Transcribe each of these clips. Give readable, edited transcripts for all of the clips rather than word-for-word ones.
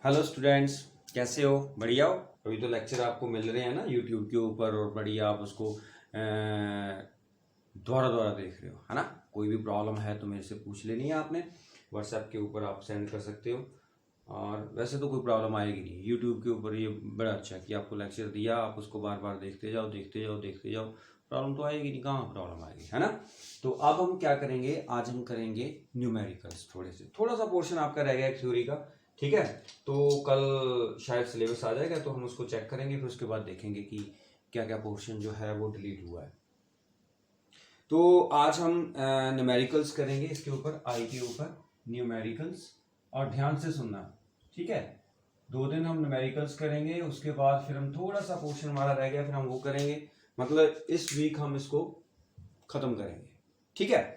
Hello students, कैसे हो? बढ़िया हो? अभी तो लेक्चर आपको मिल रहे हैं ना यूट्यूब के ऊपर, और बढ़िया आप उसको दोबारा दोबारा देख रहे हो, है ना। कोई भी प्रॉब्लम है तो मेरे से पूछ लेनी है आपने, व्हाट्सएप के ऊपर आप सेंड कर सकते हो। और वैसे तो कोई प्रॉब्लम आएगी नहीं यूट्यूब के ऊपर। ये बड़ा अच्छा है कि आपको लेक्चर दिया, आप उसको बार बार देखते जाओ देखते जाओ देखते जाओ, प्रॉब्लम तो आएगी नहीं। कहाँ प्रॉब्लम आएगी, है ना। तो अब हम क्या करेंगे, आज हम करेंगे न्यूमेरिकल्स। थोड़ा सा पोर्शन आपका रह गया एक थ्योरी का, ठीक है। तो कल शायद सिलेबस आ जाएगा तो हम उसको चेक करेंगे, फिर उसके बाद देखेंगे कि क्या क्या पोर्शन जो है वो डिलीट हुआ है। तो आज हम न्यूमेरिकल्स करेंगे, इसके ऊपर आई के ऊपर न्यूमेरिकल्स। और ध्यान से सुनना, ठीक है। 2 दिन हम न्यूमेरिकल्स करेंगे, उसके बाद फिर हम थोड़ा सा पोर्शन हमारा रह गया, फिर हम वो करेंगे। मतलब इस वीक हम इसको खत्म करेंगे, ठीक है।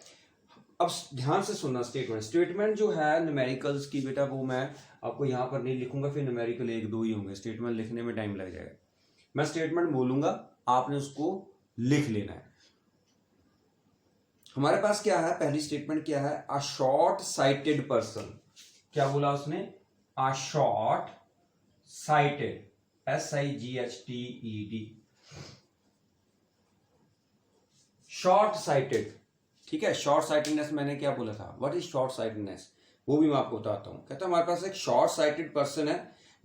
अब ध्यान से सुनना, स्टेटमेंट जो है न्यूमेरिकल्स की बेटा, वो मैं आपको यहां पर नहीं लिखूंगा, फिर न्यूमेरिकल 1-2 ही होंगे। स्टेटमेंट लिखने में टाइम लग जाएगा। मैं स्टेटमेंट बोलूंगा, आपने उसको लिख लेना है। हमारे पास क्या है, पहली स्टेटमेंट क्या है, अ शॉर्ट साइटेड पर्सन। क्या बोला उसने? अ short cited, SIGHTED, short sighted, ठीक है। शॉर्ट साइटेडनेस मैंने क्या बोला था, व्हाट इज शॉर्ट साइटेडनेस, वो भी मैं आपको बताता हूं। कहता है हमारे पास एक शॉर्ट साइटेड पर्सन है,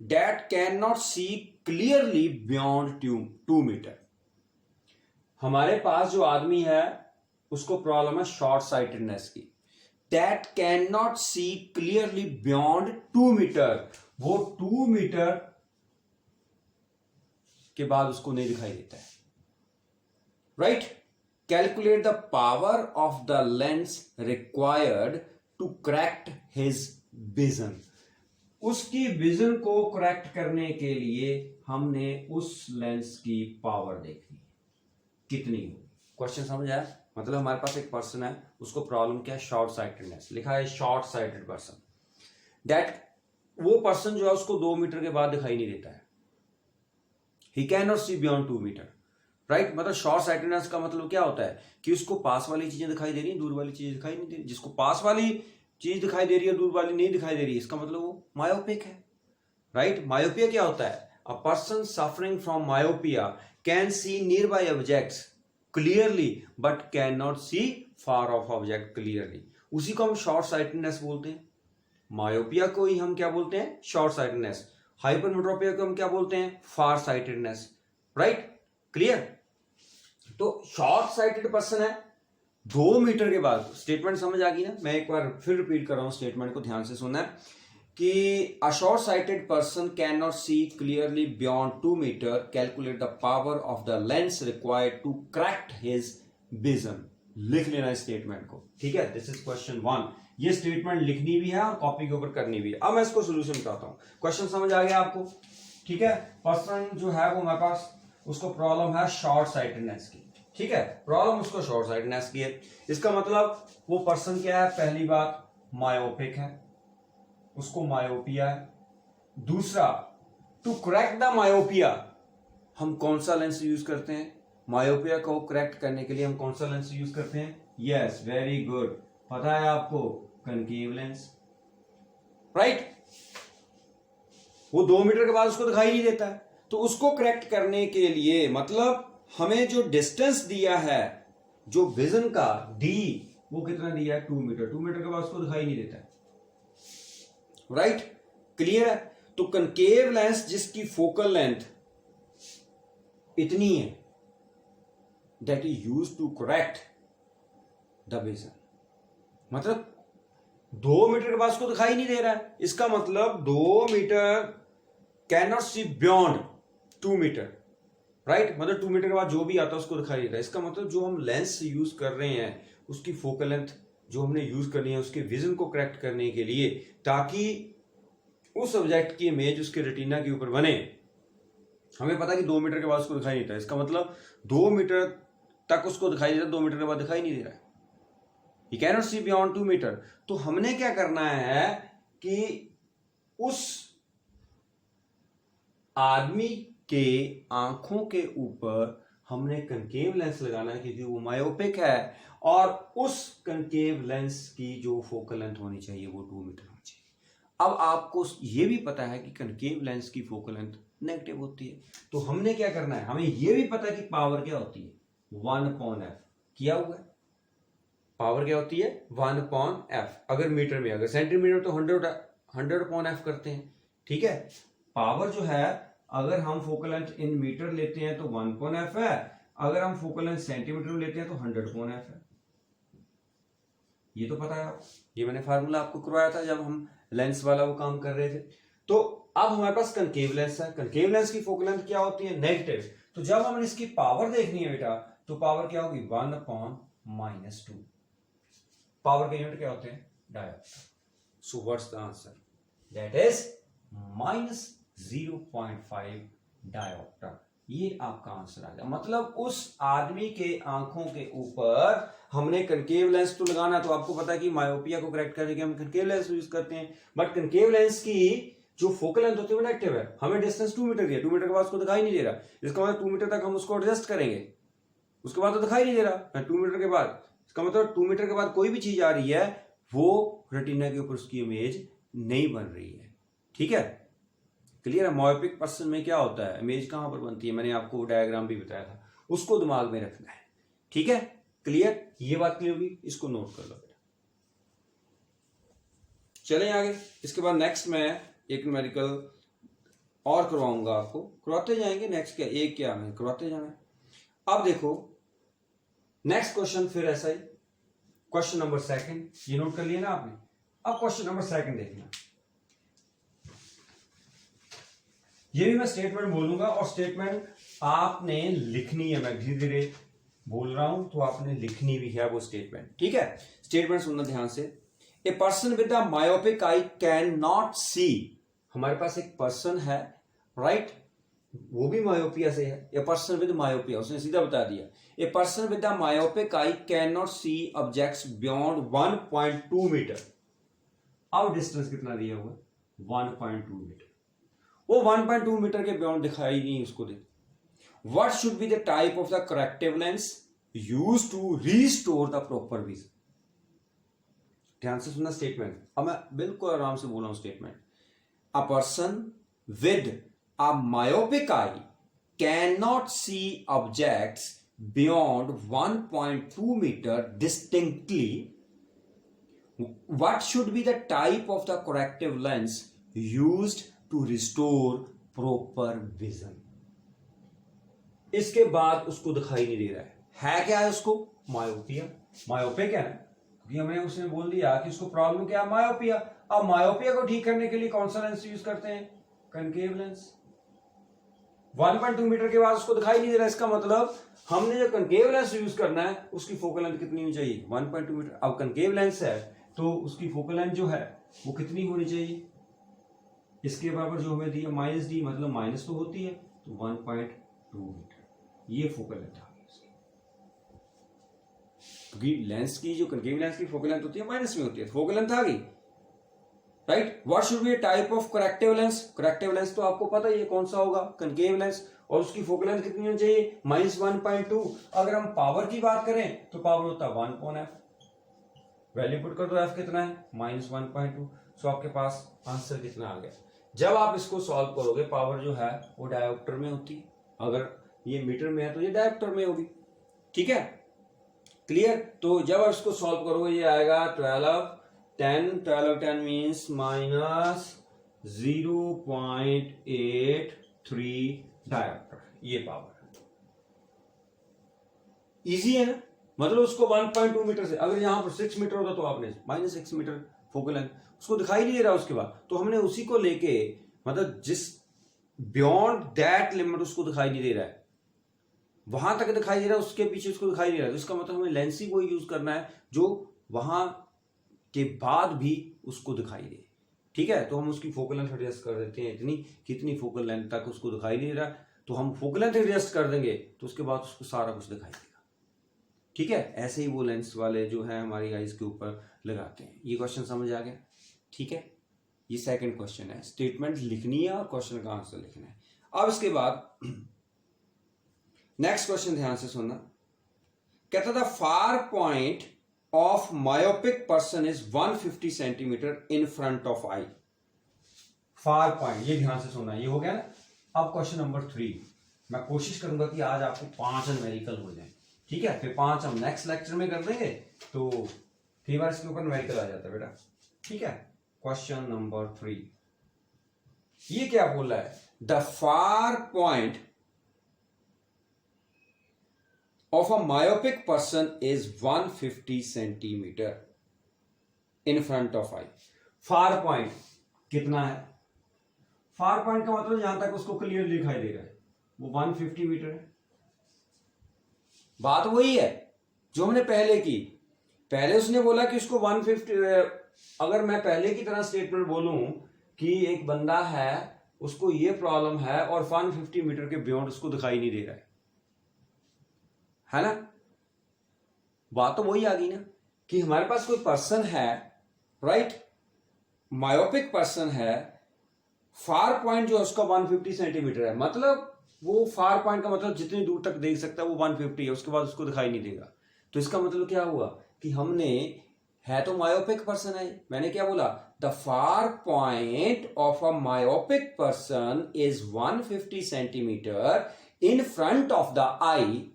that can not see clearly beyond 2 metre. हमारे पास जो आदमी है उसको प्रॉब्लम है शॉर्ट साइटेडनेस की। That can not see clearly beyond 2 metre, वो 2 मीटर के बाद उसको नहीं दिखाई देता है, right. Calculate the power of the lens required to correct his vision. उसकी विजन को करेक्ट करने के लिए हमने उस लेंस की पावर देखनी है, कितनी हो। क्वेश्चन समझ आया? मतलब हमारे पास एक पर्सन है, उसको प्रॉब्लम क्या है, शॉर्ट साइटेडनेस। लिखा है शॉर्ट साइटेड पर्सन, दैट वो पर्सन जो है उसको 2 मीटर के बाद दिखाई नहीं देता है। He can not see beyond 2 metre, right. मतलब शॉर्ट साइटेडनेस का मतलब क्या होता है कि उसको पास वाली चीजें दिखाई दे रही है, दूर वाली चीजें दिखाई नहीं दे रही। जिसको पास वाली चीज दिखाई दे रही है, दूर वाली नहीं दिखाई दे रही है, इसका मतलब वो मायोपिक है, राइट। मायोपिया क्या होता है? A person suffering from myopia can see near by objects clearly but can not see far off object clearly. उसी को हम शॉर्ट साइटेडनेस बोलते हैं। मायोपिया को ही हम क्या बोलते हैं? Short sightedness. हाइपरमेट्रोपिया को हम क्या बोलते हैं? फार साइटेडनेस, राइट। क्लियर? तो शॉर्ट साइटेड पर्सन है, 2 मीटर के बाद। स्टेटमेंट समझ आ गई ना? मैं एक बार फिर रिपीट कर रहा हूं, स्टेटमेंट को ध्यान से सुनना है कि a short sighted person can not see clearly beyond 2 metre, calculate the power of the lens required to correct his vision. लिख लेना स्टेटमेंट को, ठीक है। This is question 1। ये स्टेटमेंट लिखनी भी है और कॉपी के ऊपर करनी भी है। अब मैं इसको सोल्यूशन बताता हूं। क्वेश्चन समझ आ गया आपको? ठीक है। पर्सन जो है वो हमारे पास, उसको प्रॉब्लम है शॉर्ट साइटेडनेस की, ठीक है। प्रॉब्लम उसको शॉर्ट साइटेडनेस की है। इसका मतलब वो पर्सन क्या है? पहली बात मायोपिक है, उसको मायोपिया है। दूसरा, टू करेक्ट द मायोपिया हम कौन सा लेंस यूज करते हैं? मायोपिया को करेक्ट करने के लिए हम कौन सा लेंस यूज करते हैं? यस, वेरी गुड, पता है आपको, कनकेव लेंस, राइट। वो 2 मीटर के बाद उसको दिखाई नहीं देता है, तो उसको करेक्ट करने के लिए मतलब हमें जो डिस्टेंस दिया है, जो विजन का डी, वो कितना दिया है? 2 मीटर। 2 मीटर के बाद उसको दिखाई नहीं देता है, राइट। क्लियर है? तो कनकेव लेंस जिसकी फोकल लेंथ इतनी है, that is use to correct the vision. मतलब 2 मीटर के बाद उसको दिखाई नहीं दे रहा है, इसका मतलब 2 metre can not see beyond 2 metre, right. मतलब 2 मीटर के बाद जो भी आता है उसको दिखाई देता है। इसका मतलब जो हम लेंस यूज कर रहे हैं, उसकी फोकल लेंथ जो हमने यूज करनी है उसके विजन को करेक्ट करने के लिए, ताकि उस ऑब्जेक्ट की इमेज उसके रेटिना के ऊपर बने। हमें पता है कि 2 मीटर के बाद उसको दिखाई नहीं देता, इसका मतलब 2 मीटर तक उसको दिखाई देता है, 2 मीटर के बाद दिखाई नहीं दे रहा है। You cannot see beyond 2 metre. तो हमने क्या करना है कि उस आदमी के आंखों के ऊपर हमने कनकेव लेंस लगाना है, क्योंकि वो मायोपिक है, और उस कनकेव लेंस की जो फोकल लेंथ होनी चाहिए वो 2 मीटर होनी चाहिए। अब आपको ये भी पता है कि कनकेव लेंस की फोकल लेंथ नेगेटिव होती है, तो हमने क्या करना है, हमें ये भी पता है कि पावर क्या होती है 1/f किया हुआ है। पावर क्या होती है 1/f, अगर मीटर में, अगर सेंटीमीटर तो 100/f करते हैं, ठीक है। पावर जो है अगर हम फोकल लेंथ इन मीटर लेते हैं तो 1/f है, अगर हम फोकल लेंथ सेंटीमीटर में लेते हैं तो 100/f है। ये तो पता है आपको, ये मैंने फार्मूला आपको करवाया था जब हम लेंस वाला वो काम कर रहे थे। तो अब हमारे पास कनकेव लेंस है, कनकेव लेंस की फोकल लेंथ क्या होती है नेगेटिव, तो जब हमने इसकी पावर देखनी है बेटा, तो पावर क्या होगी 1/-2। पावर के यूनिट क्या होते हैं dioptre. So what's the answer, that is -0.5 dioptre. ये आपका आंसर आ गया। मतलब उस आदमी के आंखों के ऊपर हमने कनकेव लेंस तो लगाना, तो आपको पता है कि मायोपिया को करेक्ट करने के हम कनकेव लेंस यूज करते हैं, बट कनकेव लेंस की जो फोकल लेंथ होती है वो नेगेटिव है। हमें डिस्टेंस 2 मीटर दिया, 2 मीटर के बाद उसको दिखाई नहीं दे रहा, इसका मतलब 2 मीटर तक हम उसको एडजस्ट करेंगे, उसके बाद तो दिखाई नहीं दे रहा 2 मीटर के बाद। इसका मतलब 2 मीटर के बाद कोई भी चीज आ रही है वो रेटिना के ऊपर उसकी इमेज नहीं बन रही है, ठीक है। क्लियर है। मायोपिक पर्सन में क्या होता है, इमेज कहां पर बनती है, मैंने आपको डायग्राम भी बताया था, उसको दिमाग में रखना है, ठीक है। क्लियर, ये बात क्लियर होगी, इसको नोट कर लो बेटा। चलें आगे। इसके बाद नेक्स्ट मैं एक न्यूमेरिकल और करवाऊंगा आपको, करवाते जाएंगे, नेक्स्ट क्या एक क्या मैं करवाते जाना। अब देखो नेक्स्ट क्वेश्चन फिर ऐसा ही, क्वेश्चन नंबर 2, ये नोट कर लिया ना आपने। अब क्वेश्चन नंबर 2 देखना, ये भी मैं स्टेटमेंट बोलूंगा और स्टेटमेंट आपने लिखनी है, मैं धीरे धीरे बोल रहा हूं तो आपने लिखनी भी है वो स्टेटमेंट, ठीक है। स्टेटमेंट सुनना ध्यान से। A person with a myopic eye can not see, हमारे पास एक पर्सन है, राइट, वो भी मायोपिया से है। ए पर्सन विद मायोपिया, उसने सीधा बता दिया, a person with a myopic eye can not see objects beyond 1.2 metre. अब डिस्टेंस कितना दिया हुआ है 1.2 मीटर, वो 1.2 मीटर के बियॉन्ड दिखाई नहीं उसको दे। What should be the type of the corrective lens used to restore the proper vision? ध्यान से सुनना स्टेटमेंट, अब मैं बिल्कुल आराम से बोल रहा हूं statement. A person with a myopic eye cannot see objects beyond 1.2 meter distinctly. What should be the type of the corrective lens used to restore proper vision? इसके बाद उसको दिखाई नहीं दे रहा है क्या है उसको मायोपिया, मायोपिक है ना, क्योंकि हमने उसने बोल दिया कि उसको प्रॉब्लम क्या है मायोपिया। अब मायोपिया को ठीक करने के लिए कौन सा लेंस यूज करते हैं कनकेव लेंस। 1.2 मीटर के बाद उसको दिखाई नहीं दे रहा, इसका मतलब हमने जो कनकेव लेंस यूज करना है उसकी फोकल लेंथ कितनी होनी चाहिए 1.2 मीटर। अब कनकेव लेंस है तो उसकी फोकल लेंथ जो है वो कितनी होनी चाहिए, इसके बराबर जो हमें दिया -d, मतलब माइनस तो होती है, तो 1.2 मीटर ये फोकल लेंथ आ गई उसकी, क्योंकि लेंस की जो कनकेव लेंस की फोकल लेंथ होती है माइनस में होती है, फोकल लेंथ आ गई, right. What should be type of corrective lens, corrective lens तो आपको पता ही है कौन सा होगा कनकेव लेंस, और उसकी फोकल लेंथ कितनी होनी चाहिए -1.2। अगर हम पावर की बात करें तो पावर होता है 1/f, वैल्यू पुट कर दो, f कितना है -1.2। सो आपके पास आंसर कितना आ गया। जब आप इसको सॉल्व करोगे पावर जो है वो डायोप्टर में होती है, अगर ये मीटर में है तो ये डायोप्टर में होगी, ठीक है। क्लियर, तो जब आप इसको सॉल्व करोगे ये आएगा 12 मीन्स -0.83 डायोप्टर, ये पावर है। इजी है ना, मतलब उसको 1.2 मीटर से, अगर यहां पर 6 मीटर होता तो आपने -6 मीटर फोकल लेंथ, उसको दिखाई नहीं दे रहा उसके बाद, तो हमने उसी को लेके, मतलब जिस बियॉन्ड दैट लिमिट उसको दिखाई नहीं दे रहा है, वहां तक दिखाई दे रहा है, उसके पीछे उसको दिखाई नहीं रहा है, तो इसका मतलब हमें लेंस ही वो यूज करना है जो वहां के बाद भी उसको दिखाई दे, ठीक है। तो हम उसकी फोकल लेंथ एडजस्ट कर देते हैं इतनी, कितनी फोकल लेंथ तक उसको दिखाई नहीं रहा, तो हम फोकल लेंथ एडजस्ट कर देंगे तो उसके बाद उसको सारा कुछ दिखाई देगा, ठीक है। ऐसे ही वो लेंस वाले जो है हमारी आईज के ऊपर लगाते हैं। ये क्वेश्चन समझ आ गया, ठीक है। ये सेकंड क्वेश्चन है, स्टेटमेंट लिखनी है और क्वेश्चन का आंसर लिखना है। अब इसके बाद नेक्स्ट क्वेश्चन ध्यान से सुनना, कहता था far point of myopic person is 150 centimetre in front of I. Far point, ये ध्यान से सुनना, ये हो गया ना। अब क्वेश्चन नंबर 3, मैं कोशिश करूंगा कि आज आपको 5 न्यूमेरिकल हो जाए, ठीक है, फिर 5 हम नेक्स्ट लेक्चर में कर देंगे, तो कई बार इसके ऊपर न्यूमेरिकल आ जाता है बेटा, ठीक है। क्वेश्चन नंबर 3, ये क्या बोल रहा है, the far point of a myopic person is 150 centimetre in front of I. Far point कितना है, फार पॉइंट का मतलब जहां तक उसको क्लियर दिखाई दे रहा है वो 150 मीटर है। बात वही है जो हमने पहले की, पहले उसने बोला कि उसको 150, अगर मैं पहले की तरह स्टेटमेंट बोलूं कि एक बंदा है उसको ये प्रॉब्लम है और 150 मीटर के बियॉन्ड उसको दिखाई नहीं दे रहा है ना, बात तो वही आ गई ना कि हमारे पास कोई पर्सन है, राइट, मायोपिक पर्सन है, फार पॉइंट जो है उसका 150 सेंटीमीटर है, मतलब वो फार पॉइंट का मतलब जितनी दूर तक देख सकता है वो 150 है, उसके बाद उसको दिखाई नहीं देगा। तो इसका मतलब क्या हुआ कि हमने, है तो मायोपिक पर्सन है, मैंने क्या बोला, the far point of a myopic person is 150 centimetre in front of the I.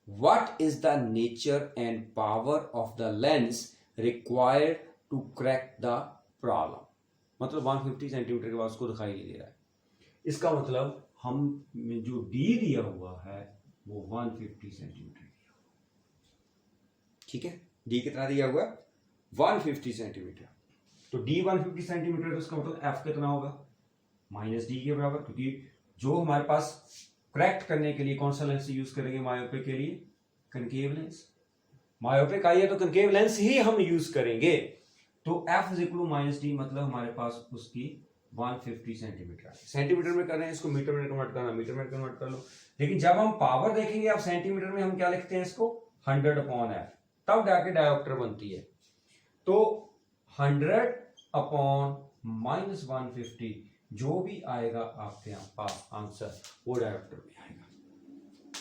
What is the nature and power of the lens required to crack the problem? मतलब 150 सेंटीमीटर के बाद उसको दिखाई नहीं दे रहा है, इसका मतलब हम जो डी दिया हुआ है वो 150 सेंटीमीटर दिया हुआ, ठीक है, डी कितना दिया हुआ है 150 सेंटीमीटर, तो डी 150 सेंटीमीटर, तो इसका मतलब एफ कितना होगा माइनस डी के बराबर, क्योंकि जो हमारे पास करेक्ट करने के लिए कौन सा लेंस यूज करेंगे मायोपिक के लिए, कनकेव लेंस, मायोपिक आई है तो कनकेव लेंस ही हम यूज करेंगे, तो f is equal to minus d, मतलब हमारे पास उसकी 150 सेंटीमीटर, सेंटीमीटर में कर रहे हैं इसको मीटर में कन्वर्ट करना, मीटर में कन्वर्ट कर लो, लेकिन जब हम पावर देखेंगे अब सेंटीमीटर में हम क्या लिखते हैं इसको 100 अपॉन एफ, तब जाके डायोप्टर बनती है, तो 100 अपॉन माइनस 150 जो भी आएगा आपके यहाँ पास आंसर वो डायोप्टर में आएगा।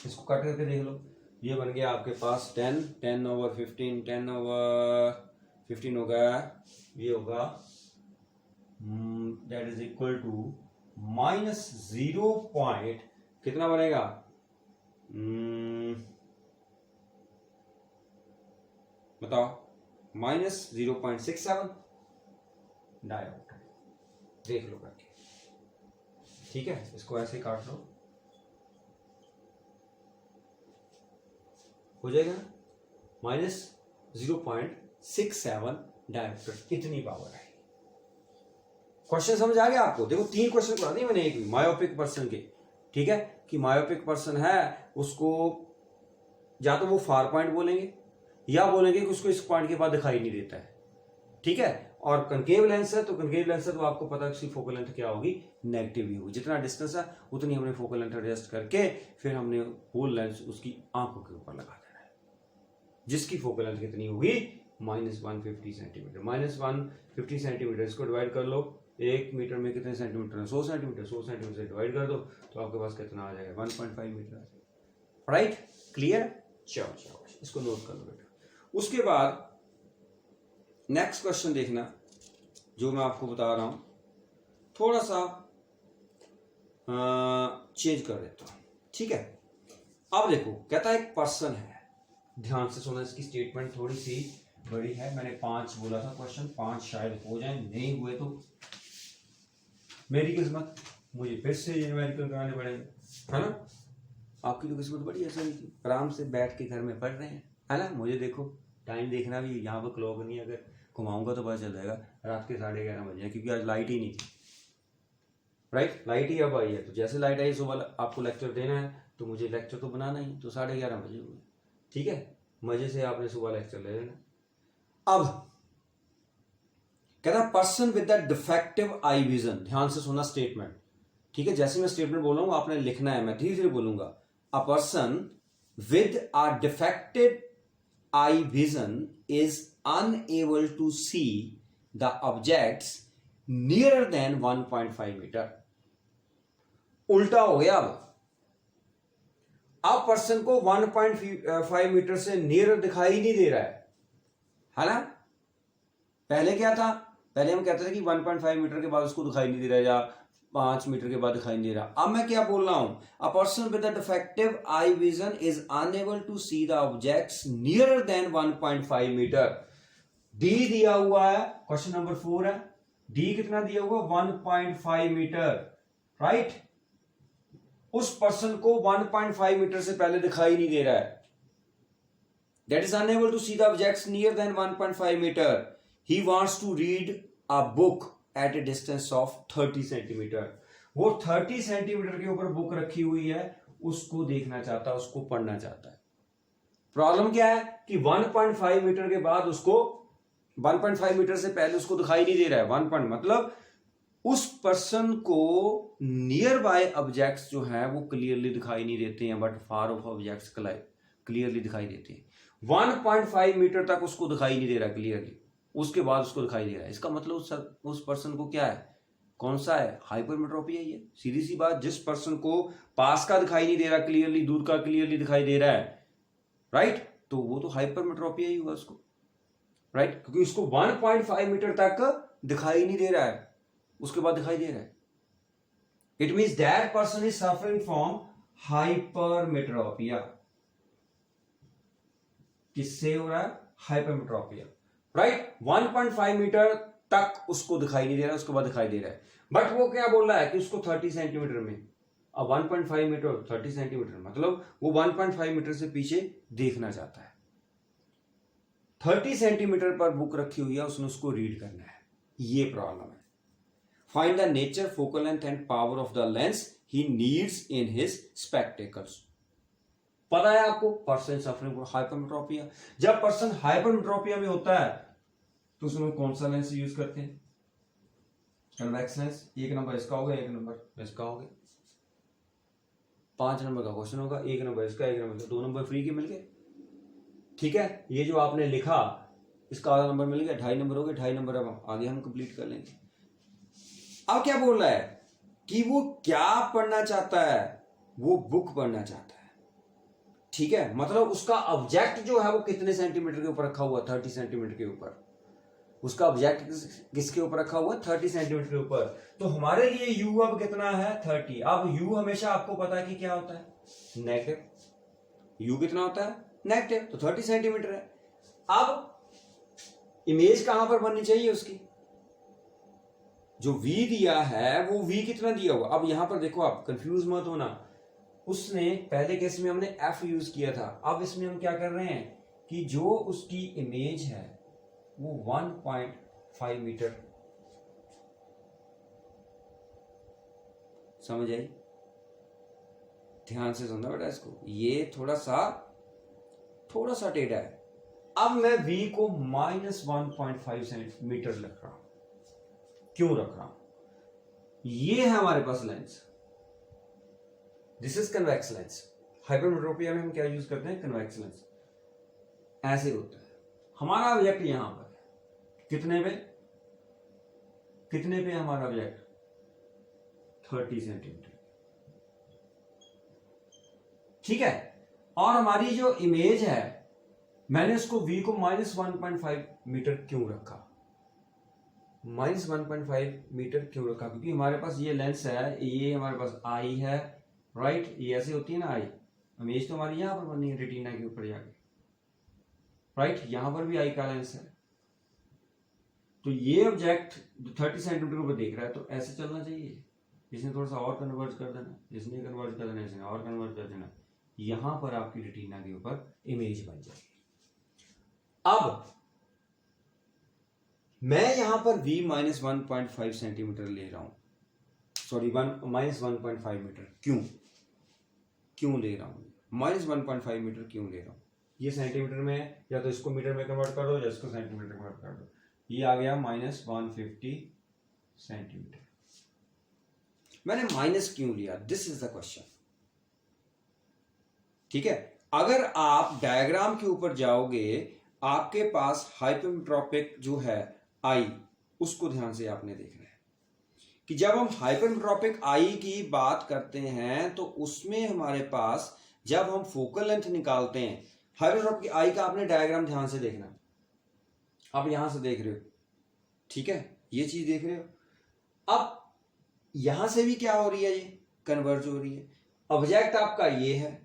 इसको कट करके देख लो, ये बन गया आपके पास 10, 10 ओवर 15, 10 ओवर 15 होगा, ये होगा that is equal to minus 0 point कितना बनेगा, बताओ, माइनस 0.67 डायोप्टर, देख लो करके, ठीक है, इसको ऐसे काट लो, हो जाएगा माइनस 0.67 डायोप्टर, इतनी पावर है। क्वेश्चन समझ आ गया आपको, देखो 3 क्वेश्चन करा दिए मैंने एक भी मायोपिक पर्सन के, ठीक है, कि मायोपिक पर्सन है उसको या तो वो फार पॉइंट बोलेंगे या बोलेंगे कि उसको इस पॉइंट के बाद दिखाई नहीं देता है, ठीक है, और कनकेव लेंस है तो कनकेव लेंस है तो आपको पता है उसकी फोकल लेंथ क्या होगी, नेगेटिव ही होगी, जितना डिस्टेंस है उतनी हमने फोकल लेंथ एडजस्ट करके फिर हमने होल लेंस उसकी आंखों के ऊपर लगा देना है, जिसकी फोकल लेंथ कितनी होगी माइनस 150 सेंटीमीटर, माइनस 150 सेंटीमीटर, इसको डिवाइड कर लो 1 मीटर में कितने सेंटीमीटर है 100 सेंटीमीटर, 100 सेंटीमीटर से डिवाइड कर दो तो आपके पास कितना आ जाएगा 1.5 मीटर आ जाएगा, राइट, क्लियर, चलो इसको नोट कर लो बेटा। उसके बाद नेक्स्ट क्वेश्चन देखना जो मैं आपको बता रहा हूं, थोड़ा सा चेंज कर देता हूं, ठीक है। अब देखो कहता है एक पर्सन है, ध्यान से सुना, इसकी स्टेटमेंट थोड़ी सी बड़ी है, मैंने 5 बोला था क्वेश्चन, 5 शायद हो जाए, नहीं हुए तो मेरी किस्मत, मुझे फिर से न्यूमेरिकल कराने पड़ेंगे, है ना, आपकी तो किस्मत बड़ी ऐसा नहीं थी, आराम से बैठ के घर में पढ़ रहे हैं, है ना, मुझे देखो टाइम देखना भी, यहाँ पर क्लॉक नहीं, अगर घुमाऊंगा तो पता चल जाएगा रात के 11:30 बजे, क्योंकि आज लाइट ही नहीं थी, राइट, लाइट ही अब आई है, तो जैसे लाइट आई सुबह आपको लेक्चर देना है तो मुझे लेक्चर तो बनाना ही, तो 11:30 बजे हुए, ठीक है, मजे से आपने सुबह लेक्चर ले लेना। अब कहता है person with the defective eye vision, ध्यान से सुना स्टेटमेंट, ठीक है, जैसे मैं स्टेटमेंट बोल रहा हूं आपने लिखना है, मैं धीरे धीरे बोलूंगा, अ person with a defective eye vision is unable to see the objects nearer than 1.5 metre. उल्टा हो गया, अब पर्सन को 1.5 मीटर से नियर दिखाई नहीं दे रहा है ना, पहले क्या था पहले हम कहते थे कि 1.5 मीटर के बाद उसको दिखाई नहीं दे रहा या 5 मीटर के बाद दिखाई नहीं दे रहा। अब मैं क्या बोल रहा हूं, a person with defective eye vision is unable to see the objects nearer than 1.5 metre. D दिया हुआ है, क्वेश्चन नंबर 4 है, डी कितना दिया हुआ 1.5 मीटर, राइट। उस पर्सन को 1.5 मीटर से पहले दिखाई नहीं दे रहा है, that is unable to see the objects near than 1.5 meter. He wants to read a book at a distance of 30 centimeter. वो 30 सेंटीमीटर के ऊपर बुक रखी हुई है, उसको देखना चाहता है, उसको पढ़ना चाहता है। प्रॉब्लम क्या है कि 1.5 मीटर के बाद उसको 1.5 मीटर से पहले उसको दिखाई नहीं दे रहा है। 1 पॉइंट मतलब उस पर्सन को नियर बाय ऑब्जेक्ट्स जो है वो क्लियरली दिखाई नहीं देते हैं, but far of objects clearly दिखाई देते हैं। 1.5 मीटर तक उसको दिखाई नहीं दे रहा क्लियरली, उसके बाद उसको दिखाई दे रहा है। इसका मतलब उस पर्सन को क्या है, कौन सा है, हाइपरमेट्रोपी है। ये सीधी सी बात, जिस पर्सन को पास का दिखाई नहीं दे रहा क्लियरली, दूर का क्लियरली दिखाई दे रहा है, राइट, तो वो तो हाइपरमेट्रोपी ही हुआ उसको, राइट, क्योंकि उसको 1.5 मीटर तक दिखाई नहीं दे रहा है, उसके बाद दिखाई दे रहा है। It means that person is suffering from hypermetropia. किससे हो रहा है, हाइपरमेट्रोपिया, राइट। 1.5 मीटर तक उसको दिखाई नहीं दे रहा, उसके बाद दिखाई दे रहा है। बट वो क्या बोल रहा है कि उसको 30 सेंटीमीटर में, अब 1.5 मीटर 30 सेंटीमीटर मतलब वो 1.5 मीटर से पीछे देखना चाहता है। 30 सेंटीमीटर पर बुक रखी हुई है, उसने उसको रीड करना है, ये प्रॉब्लम है। Find the nature, focal length and power of the lens he needs in his spectacles. पता है आपको, पर्सन सफरिंग फ्रॉम हाइपरमेट्रोपिया। जब पर्सन हाइपरमेट्रोपिया में होता है तो उसमें कौन सा लेंस यूज करते हैं, कन्वेक्स लेंस। एक नंबर इसका होगा, एक नंबर इसका होगा, 5 नंबर का क्वेश्चन होगा, एक नंबर इसका, एक नंबर, 2 नंबर फ्री के मिल गए, ठीक है। ये जो आपने लिखा इसका आधा नंबर मिल गया, 2.5 नंबर हो गए, 2.5 नंबर अब आगे हम कंप्लीट कर लेंगे। अब क्या बोल रहा है कि वो क्या पढ़ना चाहता है, वो बुक पढ़ना चाहता है, ठीक है। मतलब उसका ऑब्जेक्ट जो है वो कितने सेंटीमीटर के ऊपर रखा हुआ, 30 सेंटीमीटर के ऊपर। उसका ऑब्जेक्ट किसके ऊपर रखा हुआ, 30 सेंटीमीटर के ऊपर। तो हमारे लिए u अब कितना है, 30। अब u हमेशा आपको पता है कि क्या होता है, नेगेटिव। u कितना होता है, नेगेटिव, तो 30 सेंटीमीटर है। अब इमेज कहां पर बननी चाहिए उसकी, जो v दिया है वो v कितना दिया हुआ। अब यहां पर देखो, आप कंफ्यूज मत होना, उसने पहले केस में हमने f यूज किया था, अब इसमें हम क्या कर रहे हैं कि जो उसकी इमेज है वो 1.5 मीटर, समझ आई, ध्यान से सुनना बेटा इसको, ये थोड़ा सा टेढ़ा है। अब मैं v को -1.5 सेंटीमीटर रख रहा हूं। क्यों रख रहा हूं, ये है हमारे पास lens, this is convex lens. Hypermetropia में हम क्या यूज करते हैं, कन्वेक्स लेंस। ऐसे होता है हमारा ऑब्जेक्ट, यहां पर कितने पे हमारा ऑब्जेक्ट, 30 सेंटीमीटर, ठीक है। और हमारी जो इमेज है, मैंने उसको v को -1.5 मीटर क्यों रखा, -1.5 मीटर क्यों रखा, क्योंकि हमारे पास ये लेंस है, ये हमारे पास आई है, राइट, ये ऐसे होती है ना आई, इमेज तो हमारी यहां पर बनी है रेटिना के ऊपर जाके, राइट, यहां पर भी आई का लेंस है। तो ये ऑब्जेक्ट 30 सेंटीमीटर ऊपर देख रहा है, तो ऐसे चलना चाहिए, इसने थोड़ा सा और कन्वर्ज कर देना, इसने कन्वर्ज कर देना, इसने और कन्वर्ज कर देना, यहां पर आपकी रेटिना के ऊपर इमेज बन जाएगी। अब मैं यहां पर v -1.5 सेंटीमीटर ले रहा हूं, सॉरी -1.5 मीटर, क्यों ले रहा हूं, -1.5 मीटर क्यों ले रहा हूं, ये सेंटीमीटर में है, या तो इसको मीटर में कन्वर्ट कर दो या इसको सेंटीमीटर कन्वर्ट कर दो, ये आ गया -150 सेंटीमीटर। मैंने माइनस क्यों लिया, दिस इज द क्वेश्चन, ठीक है। अगर आप डायग्राम के ऊपर जाओगे, आपके पास हाइपरमेट्रोपिक जो है आई, उसको ध्यान से आपने देखना है कि जब हम हाइपरमेट्रोपिक आई की बात करते हैं तो उसमें हमारे पास जब हम फोकल लेंथ निकालते हैं, हाइपरमेट्रोपिक आई का आपने डायग्राम ध्यान से देखना, आप यहां से देख रहे हो, ठीक है, ये चीज देख रहे हो। अब यहां से भी क्या हो रही है, ये कन्वर्ज हो रही है। ऑब्जेक्ट आपका ये है,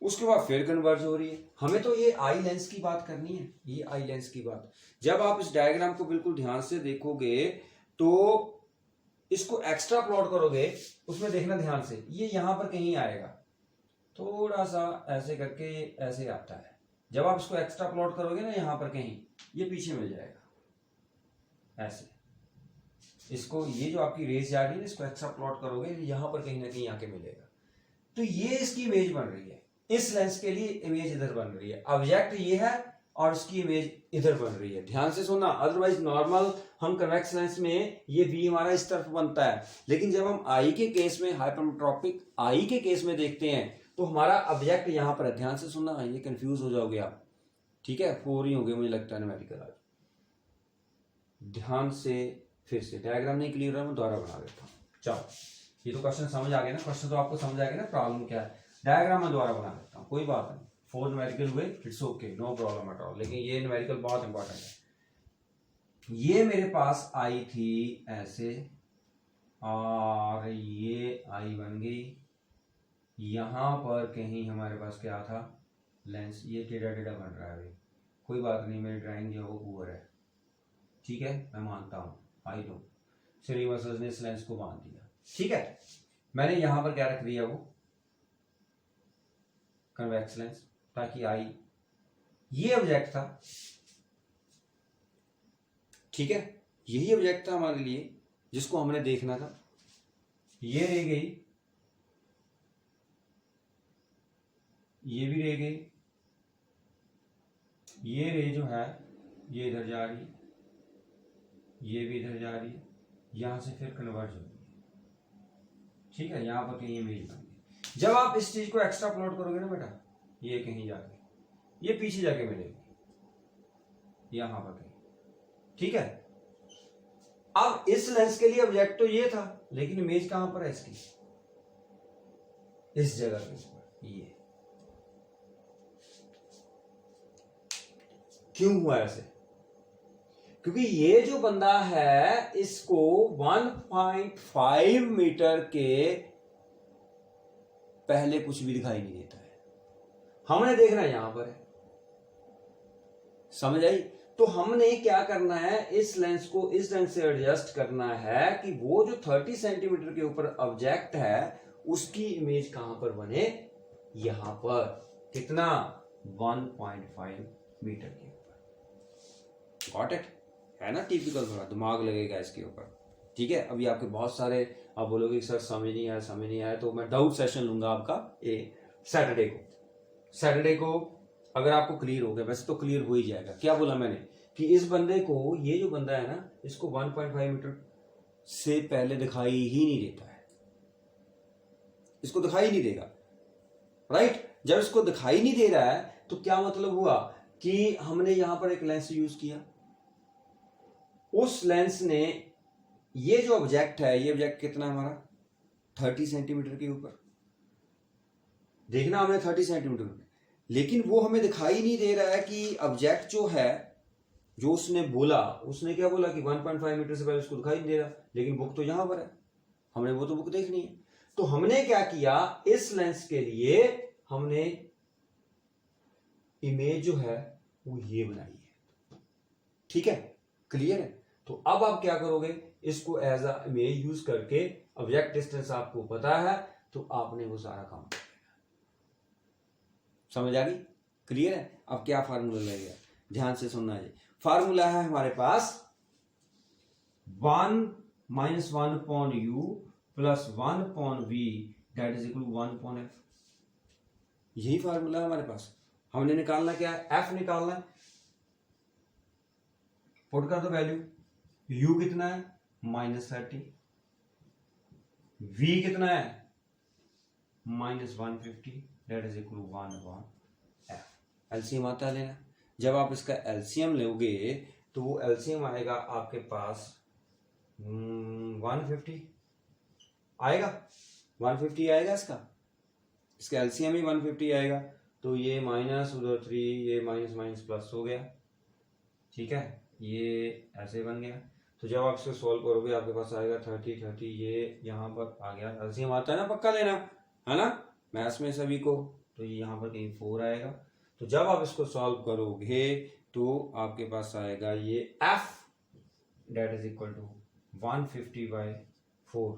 उसके बाद फिर कन्वर्ज हो रही है। हमें तो ये आई लेंस की बात करनी है, ये आई लेंस की बात। जब आप इस डायग्राम को बिल्कुल ध्यान से देखोगे तो इसको एक्स्ट्रा प्लॉट करोगे, उसमें देखना ध्यान से, ये यहां पर कहीं आएगा, थोड़ा सा ऐसे करके ऐसे आता है। जब आप इसको एक्स्ट्रा प्लॉट करोगे ना यहां पर कहीं, ये पीछे मिल जाएगा ऐसे। इसको ये जो आपकी रेस जा रही है, इसको एक्स्ट्रा प्लॉट करोगे, यहां पर कहीं ना कहीं आके मिलेगा। तो ये इसकी इमेज बन रही है, इस लेंस के लिए इमेज इधर बन रही है। ऑब्जेक्ट ये है और इसकी इमेज इधर बन रही है। ध्यान से सुनना, अदरवाइज नॉर्मल हम कन्वेक्स लेंस में ये वी हमारा इस तरफ बनता है, लेकिन जब हम आई के केस में, हाइपरमेट्रोपिक आई के केस में देखते हैं तो हमारा ऑब्जेक्ट यहां पर है। ध्यान से सुनना, ये कंफ्यूज हो जाओगे आप, ठीक है, 4 ही हो गए मुझे लगता है न्यूमेरिकल आज। ध्यान से, फिर से डायग्राम नहीं क्लियर है, मैं दोबारा बना देता हूँ। चलो, ये तो क्वेश्चन समझ आ गया ना, क्वेश्चन तो आपको समझ आ गया ना प्रॉब्लम क्या है। डायग्राम में दोबारा बना देता हूँ, कोई बात नहीं, 4 न्यूमेरिकल हुए, it's okay, no problem at all, लेकिन ये न्यूमेरिकल बहुत इंपॉर्टेंट है। ये मेरे पास आई थी ऐसे, और ये आई बन गई, यहां पर कहीं हमारे पास क्या था, लेंस, ये टेढ़ा टेढ़ा बन रहा है अभी, कोई बात नहीं, मेरी ड्राइंग जो है वो पुअर है, ठीक है, मैं मानता हूँ, आई नो श्रीवास्तव ने इस लेंस को बांध दिया, ठीक है। मैंने यहां पर क्या रख दिया, वो कन्वेक्स लेंस, ताकि आई, ये ऑब्जेक्ट था, ठीक है, यही ऑब्जेक्ट था हमारे लिए जिसको हमने देखना था। ये रह गई, ये भी रह गई, ये रे जो है ये इधर जा रही है, ये भी इधर जा रही है, यहां से फिर कन्वर्ज हो रही है, ठीक है, यहां पर कहीं इमेज बन गई। जब आप इस चीज को एक्स्ट्रा प्लॉट करोगे ना बेटा, ये कहीं जाके, ये पीछे जाके मिलेगी यहां पर कहीं, ठीक है। अब इस लेंस के लिए ऑब्जेक्ट तो ये था, लेकिन इमेज कहां पर है इसकी, इस जगह पे, ये क्यों हुआ ऐसे, क्योंकि ये जो बंदा है इसको 1.5 मीटर के पहले कुछ भी दिखाई नहीं देता है, हमने देखना यहां पर है, समझ आई। तो हमने क्या करना है, इस लेंस को इस लेंस से एडजस्ट करना है कि वो जो 30 सेंटीमीटर के ऊपर ऑब्जेक्ट है उसकी इमेज कहां पर बने, यहां पर, कितना, 1.5 मीटर के ऊपर। गॉट इट, है ना टिपिकल, थोड़ा दिमाग लगेगा इसके ऊपर, ठीक है। अभी आपके बहुत सारे आप बोलोगे सर समझ नहीं आया, समझ नहीं आया, तो मैं डाउट सेशन लूंगा आपका सैटरडे को अगर आपको क्लियर हो गया, वैसे तो क्लियर हो ही जाएगा। क्या बोला मैंने कि इस बंदे को, ये जो बंदा है ना, इसको 1.5 मीटर से पहले दिखाई ही नहीं देता है, इसको दिखाई नहीं देगा, राइट। जब इसको दिखाई नहीं दे रहा है तो क्या मतलब हुआ कि हमने यहां पर एक लेंस यूज किया, उस लेंस ने, ये जो ऑब्जेक्ट है, ये ऑब्जेक्ट कितना है हमारा, 30 सेंटीमीटर के ऊपर, देखना हमने 30 सेंटीमीटर, लेकिन वो हमें दिखाई नहीं दे रहा है कि ऑब्जेक्ट जो है, जो उसने बोला, उसने क्या बोला कि 1.5 मीटर से पहले उसको दिखाई नहीं दे रहा, लेकिन बुक तो यहां पर है, हमने वो तो बुक देखनी है। तो हमने क्या किया, इस लेंस के लिए हमने इमेज जो है वो ये बनाई है, ठीक है, क्लियर है। तो अब आप क्या करोगे, इसको एज अ इमेज यूज करके, ऑब्जेक्ट डिस्टेंस आपको पता है, तो आपने वो सारा काम कर लेना, समझ आ गई, क्लियर है। अब क्या फार्मूला लगेगा, ध्यान से सुनना है। फार्मूला है हमारे पास 1 - 1/u + 1/v that is equal 1/f। यही फार्मूला है हमारे पास। हमने निकालना क्या है, f निकालना है, पुट कर दो वैल्यू, u कितना है -30, v कितना है -150 that is equal 1/f। LCM आता है लेना। जब आप इसका एलसीएम लोगे तो वो एलसीएम आएगा आपके पास 150 आएगा, 150 आएगा, इसका एलसीएम ही 150 आएगा। तो ये माइनस उधर 3, ये माइनस माइनस प्लस हो गया, ठीक है, ये ऐसे बन गया। तो जब आप इसको सॉल्व करोगे आपके पास आएगा 30 30, ये यहाँ पर आ गया, ऐसे आता है ना पक्का लेना, है ना मैथ्स में सभी को। तो ये यहाँ पर कहीं 4 आएगा। तो जब आप इसको सॉल्व करोगे तो आपके पास आएगा ये f that is equal to 150/4,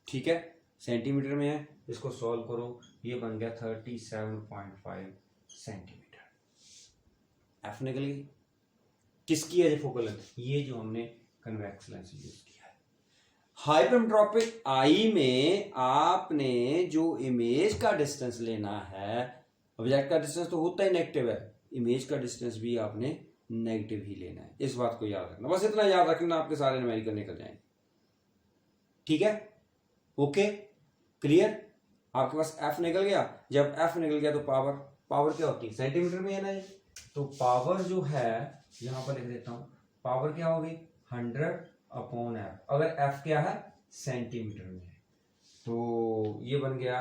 ठीक है, सेंटीमीटर में है। इसको सॉल्व करो, ये बन गया 37.5 सेंटीमीटर। एफ निकल गई। किसकी है फोकल लेंथ? ये जो हमने कन्वेक्स लेंस यूज किया है। हाइपरमेट्रोपिक आई में आपने जो इमेज का डिस्टेंस लेना है, ऑब्जेक्ट का डिस्टेंस तो होता ही नेगेटिव है, इमेज का डिस्टेंस भी आपने नेगेटिव ही लेना है। इस बात को याद रखना, बस इतना याद रखना, आपके सारे न्यूमेरिकल निकल जाएंगे, ठीक है, ओके, क्लियर। आपके पास एफ निकल गया। जब एफ निकल गया तो पावर क्या होती है? सेंटीमीटर में है ना ये। तो पावर जो है यहां पर लिख देता हूं, पावर क्या होगी? 100/f। अगर एफ क्या है? सेंटीमीटर में है, तो ये बन गया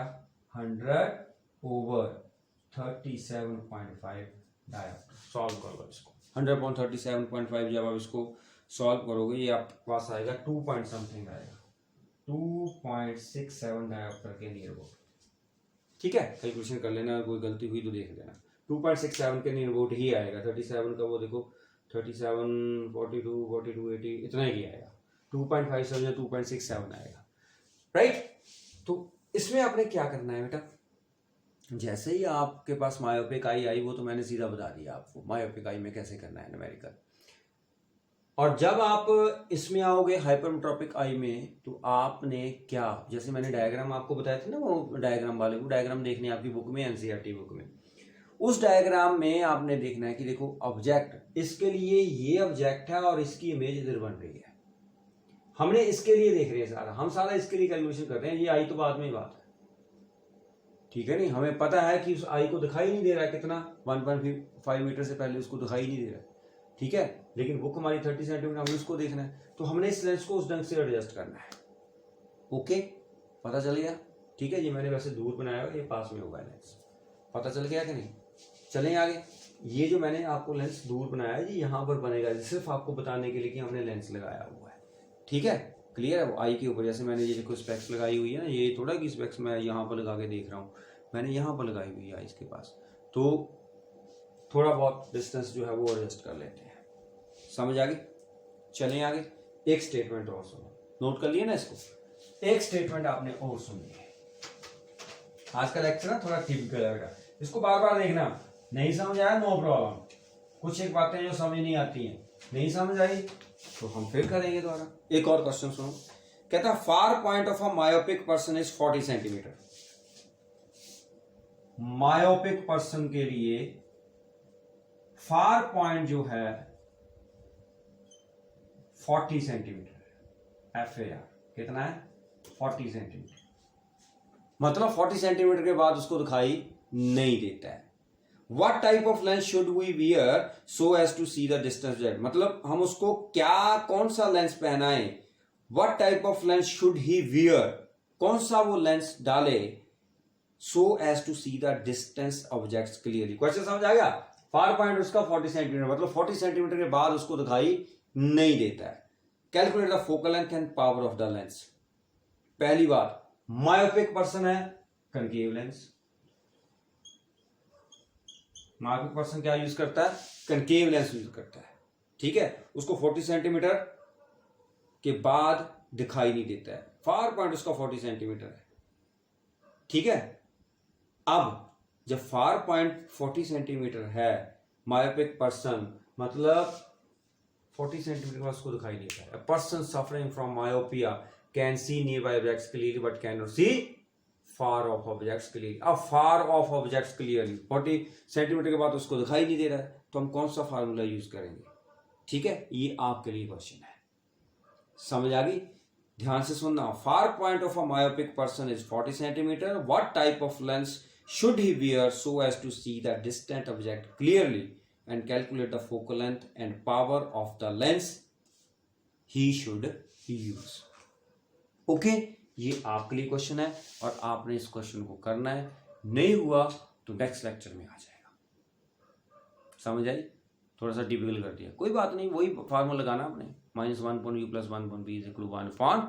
100/37.5 डायोप्टर। सॉल्व करो इसको, 100/37.5 जब आप इसको सॉल्व करोगे ये आपके पास आएगा 2 पॉइंट समथिंग आएगा, 2.67 डायोप्टर के नियर अबाउट, ठीक है। कैलकुलेशन कर लेना, कोई गलती हुई तो देख लेना। 2.67 के नियर अबाउट ही आएगा। 37 का वो देखो 37, 42, 42, 80 इतना ही आएगा। 2.57 या 2.67 आएगा, राइट। तो इसमें आपने क्या करना है बेटा, जैसे ही आपके पास मायोपिक आई वो तो मैंने सीधा बता दिया आपको मायोपिक आई में कैसे करना है न्यूमेरिकल। और जब आप इसमें आओगे हाइपरमेट्रोपिक आई में, तो आपने क्या, जैसे मैंने डायग्राम आपको बताया था ना, वो डायग्राम वाले, वो डायग्राम देखने आपकी बुक में, एनसीईआरटी बुक में, उस डायग्राम में आपने देखना है कि देखो ऑब्जेक्ट, इसके लिए ये ऑब्जेक्ट है और इसकी इमेज इधर बन रही है। हमने इसके लिए देख रहे हैं सारा, हम सारा इसके लिए कैलकुलेशन कर रहे हैं, ये आई तो बाद में बात है, ठीक है। नहीं, हमें पता है कि उस आई को दिखाई नहीं दे रहा है कितना, 1.5 मीटर से पहले उसको दिखाई नहीं दे रहा है, ठीक है। लेकिन बुक हमारी 30 सेंटीमीटर, हमें उसको देखना है, तो हमने इस लेंस को उस ढंग से एडजस्ट करना है, ओके, पता चल गया, ठीक है। ये मैंने वैसे दूर बनाया हुआ, ये पास में होगा लेंस, पता चल गया कि नहीं। चलें आगे। ये जो मैंने आपको लेंस दूर बनाया है, ये यहाँ पर बनेगा, सिर्फ आपको बताने के लिए कि हमने लेंस लगाया हुआ है, ठीक है, क्लियर है। वो आई के ऊपर, जैसे मैंने ये देखो स्पेक्स लगाई हुई है ना, ये थोड़ा कि स्पेक्स मैं यहाँ पर लगा के देख रहा हूँ, मैंने यहाँ पर लगाई हुई है इसके पास, तो थोड़ा बहुत डिस्टेंस जो है वो एडजस्ट कर लेते हैं, समझ आ गई। चलें आगे। एक स्टेटमेंट और सुनो, नोट कर लिए ना इसको, एक स्टेटमेंट आपने और सुनी है। आज का लेक्चर ना थोड़ा टिपिकल है बेटा, इसको बार बार देखना, नहीं समझ आया नो प्रॉब्लम, कुछ एक बातें जो समझ नहीं आती हैं, नहीं समझ आई तो हम फिर करेंगे दोबारा। एक और क्वेश्चन सुनो, कहता है far point of a myopic person is 40 centimetre. Myopic person के लिए फार पॉइंट जो है 40 सेंटीमीटर, FAR कितना है? 40 सेंटीमीटर, मतलब 40 सेंटीमीटर के बाद उसको दिखाई नहीं देता है। What type of lens should we wear so as to see the distance object? मतलब हम उसको क्या, कौन सा lens पहनाएं? What type of lens should he wear? कौन सा वो लेंस डाले so as to see the distance objects clearly? Question समझ आ गया? फार पॉइंट उसका 40 सेंटीमीटर, मतलब 40 सेंटीमीटर के बाद उसको दिखाई नहीं देता है। Calculate the focal length and power of the lens. पहली बात, मायोपिक पर्सन है, कनकेव लेंस। मायोपिक पर्सन क्या यूज करता है? कनकेव लेंस यूज करता है, ठीक है। उसको 40 सेंटीमीटर के बाद दिखाई नहीं देता है, फार पॉइंट उसका 40 सेंटीमीटर है, ठीक है। अब जब फार पॉइंट 40 सेंटीमीटर है, मायोपिक पर्सन मतलब 40 सेंटीमीटर के बाद उसको दिखाई देता है। A person suffering from myopia can see nearby objects clearly but cannot see far off objects clearly। अब far off objects clearly 40 centimetre के बाद उसको दिखाई नहीं दे रहा है, तो हम कौन सा फार्मूला यूज करेंगे? ठीक है, ये आपके लिए क्वेश्चन है, समझ आ गई? ध्यान से सुनना। Far point of a myopic person is 40 centimetre. What type of lens should he wear so as to see the distant object clearly and calculate the focal length and power of the lens he should use? Okay, ये आपके लिए question है और आपने इस question को करना है, नहीं हुआ तो नेक्स्ट लेक्चर में आ जाएगा, समझ आई? थोड़ा सा टिपिकल कर दिया, कोई बात नहीं, वही फार्मूला लगाना आपने, -1/u + 1/b = 1 अपॉन